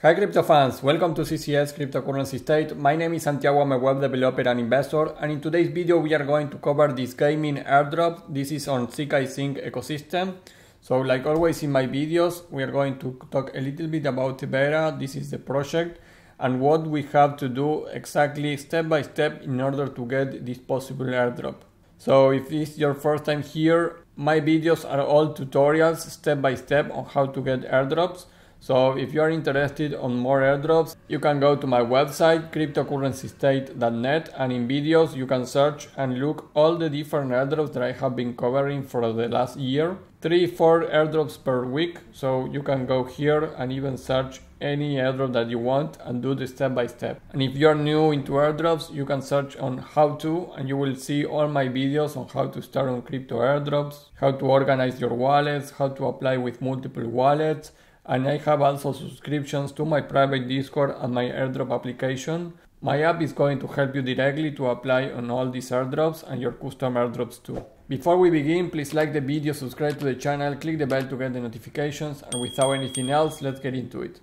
Hi crypto fans, welcome to CCS Cryptocurrency State. My name is Santiago, I'm a web developer and investor, and in today's video we are going to cover this gaming airdrop. This is on ZkSync ecosystem. So like always in my videos, we are going to talk a little bit about Tevaera. This is the project and what we have to do exactly step by step in order to get this possible airdrop. So if this is your first time here, my videos are all tutorials step by step on how to get airdrops. So if you are interested on more airdrops, you can go to my website cryptocurrencystate.net, and in videos you can search and look all the different airdrops that I have been covering for the last year. 3-4 airdrops per week, so you can go here and even search any airdrop that you want and do the step by step. And if you are new into airdrops, you can search on how to, and you will see all my videos on how to start on crypto airdrops, how to organize your wallets, how to apply with multiple wallets. And I have also subscriptions to my private Discord and my airdrop application. My app is going to help you directly to apply on all these airdrops and your custom airdrops too. Before we begin, please like the video, subscribe to the channel, click the bell to get the notifications, and without anything else, let's get into it.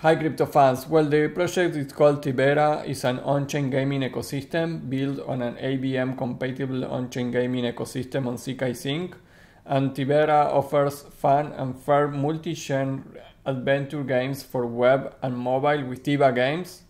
Hi crypto fans, well, the project is called Tevaera. It's an on-chain gaming ecosystem built on an AVM compatible on-chain gaming ecosystem on ZkSync, and Tevaera offers fun and fair multi-chain adventure games for web and mobile with TEVA games.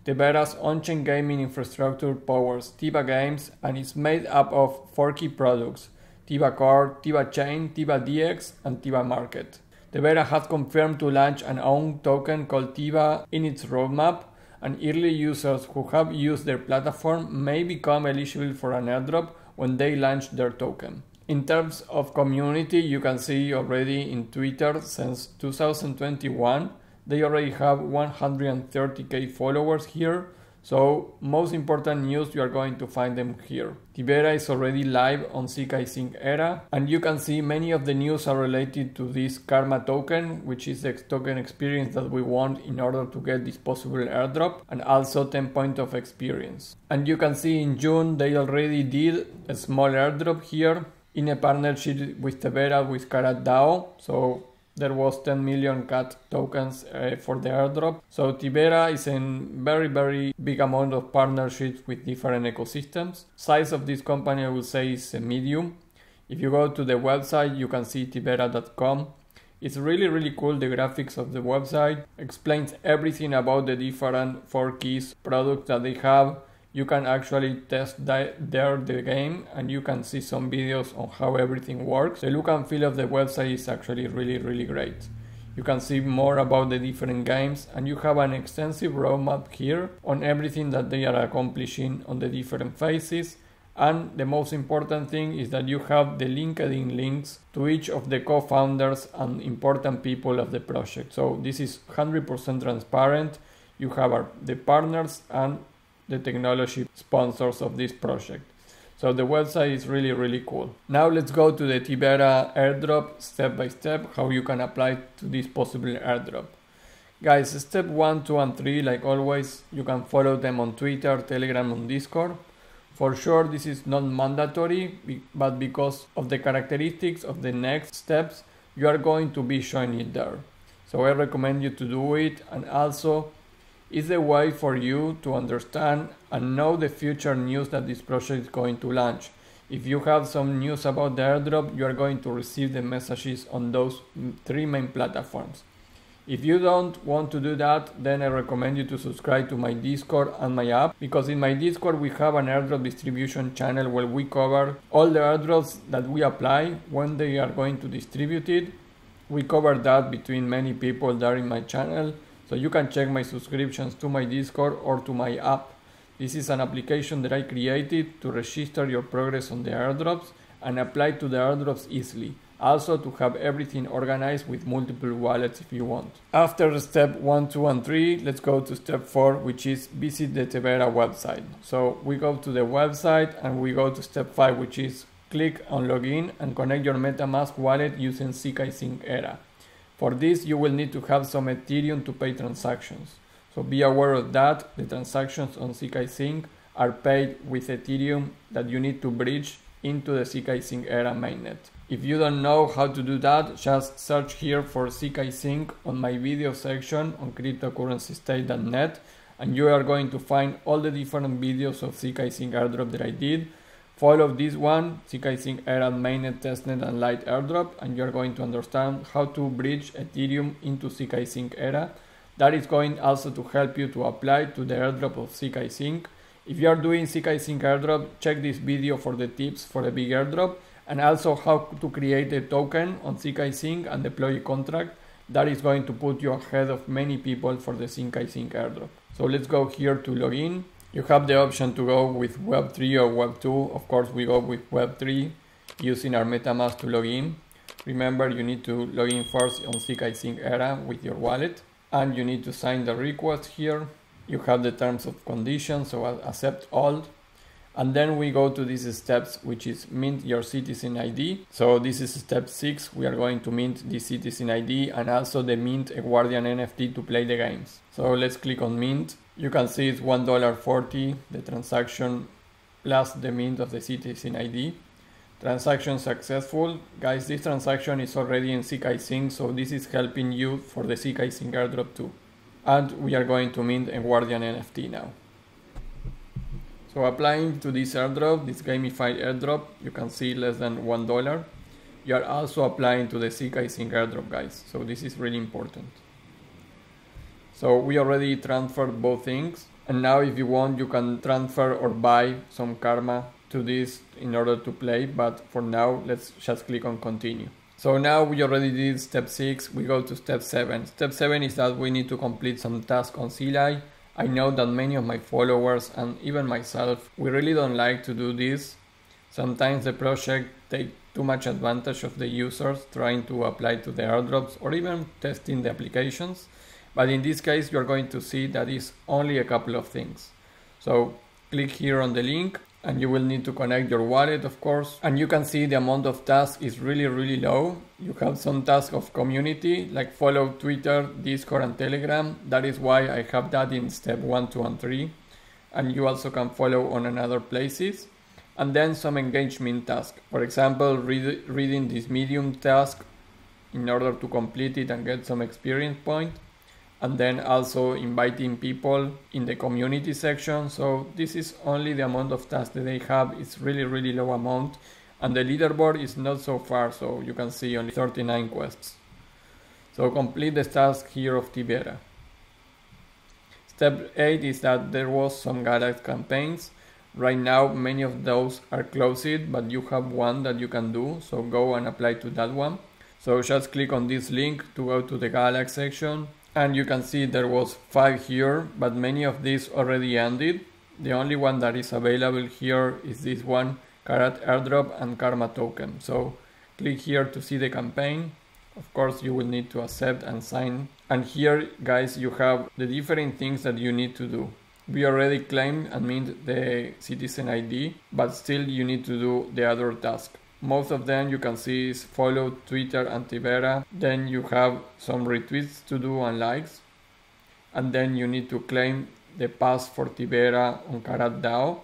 Tevaera's on-chain gaming infrastructure powers TEVA games and is made up of 4 key products: TEVA Core, TEVA Chain, TEVA DX, and TEVA Market. Tevaera has confirmed to launch an own token called TEVA in its roadmap, and early users who have used their platform may become eligible for an airdrop when they launch their token. In terms of community, you can see already in Twitter since 2021, they already have 130k followers here. So most important news, you are going to find them here. Tevaera is already live on ZkSync Era, and you can see many of the news are related to this Karma token, which is the token experience that we want in order to get this possible airdrop, and also 10 points of experience. And you can see in June they already did a small airdrop here in a partnership with Tevaera with Cardano. So there was 10 million CAT tokens for the airdrop. So Tevaera is in very big amount of partnerships with different ecosystems. Size of this company, I will say, is a medium. If you go to the website, you can see tevaera.com. It's really cool. The graphics of the website explains everything about the different 4 keys products that they have. You can actually test the game, and you can see some videos on how everything works. The look and feel of the website is actually really great. You can see more about the different games, and you have an extensive roadmap here on everything that they are accomplishing on the different phases. And the most important thing is that you have the LinkedIn links to each of the co-founders and important people of the project. So this is 100% transparent. You have the partners and the technology sponsors of this project. So the website is really cool. Now let's go to the Tevaera airdrop step by step, how you can apply to this possible airdrop. Guys, step 1, 2, and 3, like always, you can follow them on Twitter, Telegram, and Discord. For sure, this is not mandatory, but because of the characteristics of the next steps, you are going to be showing it there. So I recommend you to do it, and also it's a way for you to understand and know the future news that this project is going to launch. If you have some news about the airdrop, you are going to receive the messages on those 3 main platforms. If you don't want to do that, then I recommend you to subscribe to my Discord and my app, because in my Discord we have an airdrop distribution channel where we cover all the airdrops that we apply, when they are going to distribute it. We cover that between many people there in my channel. So you can check my subscriptions to my Discord or to my app. This is an application that I created to register your progress on the airdrops and apply to the airdrops easily. Also to have everything organized with multiple wallets if you want. After step 1, 2, and 3, let's go to step 4, which is visit the Tevaera website. So we go to the website and we go to step 5, which is click on login and connect your MetaMask wallet using ZkSync Era. For this, you will need to have some Ethereum to pay transactions. So be aware of that. The transactions on ZkSync are paid with Ethereum that you need to bridge into the ZkSync Era mainnet. If you don't know how to do that, just search here for ZkSync on my video section on cryptocurrencystate.net, and you are going to find all the different videos of ZkSync Airdrop that I did. Follow this one, ZkSync Era mainnet, testnet and light airdrop, and you are going to understand how to bridge Ethereum into ZkSync Era. That is going also to help you to apply to the airdrop of ZkSync. If you are doing ZkSync Airdrop, check this video for the tips for a big airdrop, and also how to create a token on ZkSync and deploy a contract. That is going to put you ahead of many people for the ZkSync Airdrop. So let's go here to login. You have the option to go with Web3 or Web2. Of course, we go with Web3 using our MetaMask to login. Remember, you need to log in first on ZkSync Era with your wallet, and you need to sign the request here. You have the terms of conditions, so I'll accept all. And then we go to these steps, which is mint your citizen ID. So this is step 6. We are going to mint the citizen ID and also the mint a Guardian NFT to play the games. So let's click on mint. You can see it's $1.40, the transaction plus the mint of the citizen ID. Transaction successful. Guys, this transaction is already in ZkSync, so this is helping you for the ZkSync Airdrop Too. And we are going to mint a Guardian NFT now. So applying to this airdrop, this gamified airdrop, you can see less than $1. You are also applying to the ZkSync airdrop, guys. So this is really important. So we already transferred both things. And now if you want, you can transfer or buy some karma to this in order to play. But for now, let's just click on continue. So now we already did step 6. We go to step 7. Step 7 is that we need to complete some tasks on Zealy. I know that many of my followers and even myself, we really don't like to do this. Sometimes the project takes too much advantage of the users trying to apply to the airdrops or even testing the applications. But in this case, you're going to see that it's only a couple of things. So click here on the link and you will need to connect your wallet, of course. And you can see the amount of tasks is really low. You have some tasks of community, like follow Twitter, Discord and Telegram. That is why I have that in step 1, 2 and 3. And you also can follow on another places. And then some engagement task. For example, reading this Medium task in order to complete it and get some experience point. And then also inviting people in the community section. So this is only the amount of tasks that they have. It's really low amount, and the leaderboard is not so far, so you can see only 39 quests. So complete the task here of Tevaera. Step 8 is that there was some Galxe campaigns. Right now many of those are closed, but you have one that you can do, so go and apply to that one. So just click on this link to go to the Galxe section. And you can see there was 5 here, but many of these already ended. The only one that is available here is this one, Carrot Airdrop and Karma Token. So click here to see the campaign. Of course, you will need to accept and sign. And here, guys, you have the different things that you need to do. We already claimed and mint the citizen ID, but still you need to do the other task. Most of them you can see is follow Twitter and Tevaera. Then you have some retweets to do and likes. And then you need to claim the pass for Tevaera on Carrot DAO.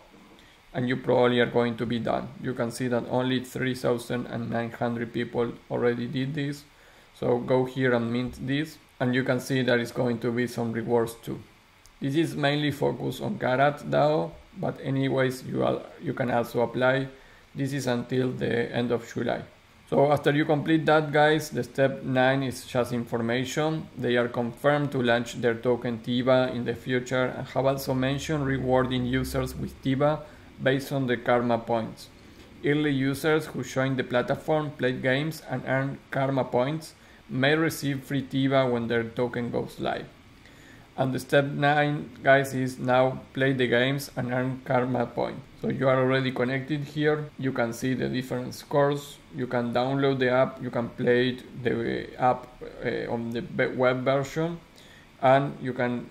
And you probably are going to be done. You can see that only 3,900 people already did this. So go here and mint this. And you can see that it's going to be some rewards too. This is mainly focused on Carrot DAO. But anyways, you can also apply. This is until the end of July. So after you complete that, guys, the step 9 is just information. They are confirmed to launch their token TEVA in the future and have also mentioned rewarding users with TEVA based on the karma points. Early users who join the platform, play games and earn karma points may receive free TEVA when their token goes live. And the step 9, guys, is now play the games and earn karma point. So you are already connected here. You can see the different scores. You can download the app. You can play the app on the web version. And you can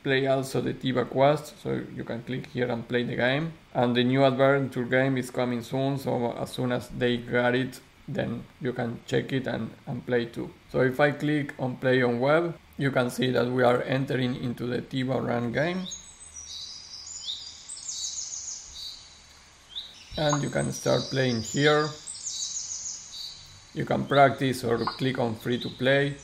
play also the TEVA quest. So you can click here and play the game. And the new adventure game is coming soon. So as soon as they got it, then you can check it and play too. So if I click on play on web, You can see that we are entering into the TEVA run game. And you can start playing here. You can practice or click on free to play.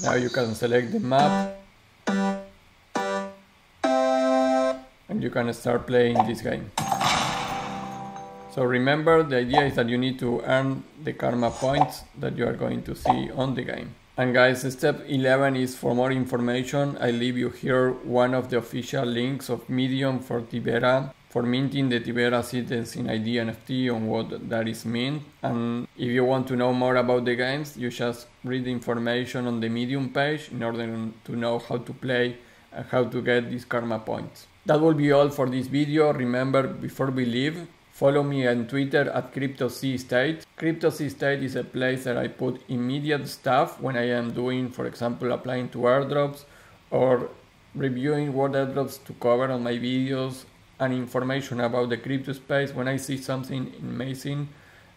Now you can select the map and you can start playing this game. So remember, the idea is that you need to earn the karma points that you are going to see on the game. And guys, step 11 is for more information. I leave you here one of the official links of Medium for Tevaera, for minting the Tevaera ZkSync ID NFT on what that is mean. And if you want to know more about the games, you just read the information on the Medium page in order to know how to play and how to get these karma points. That will be all for this video. Remember, before we leave, follow me on Twitter at CryptoCState. CryptoCState is a place that I put immediate stuff when I am doing, for example, applying to airdrops or reviewing what airdrops to cover on my videos, and information about the crypto space. When I see something amazing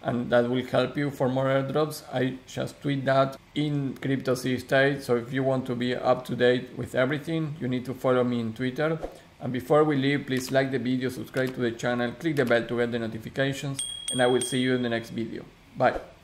and that will help you for more airdrops, I just tweet that in CryptoCState. So if you want to be up to date with everything, you need to follow me on Twitter. And before we leave, please like the video, subscribe to the channel, click the bell to get the notifications, and I will see you in the next video. Bye.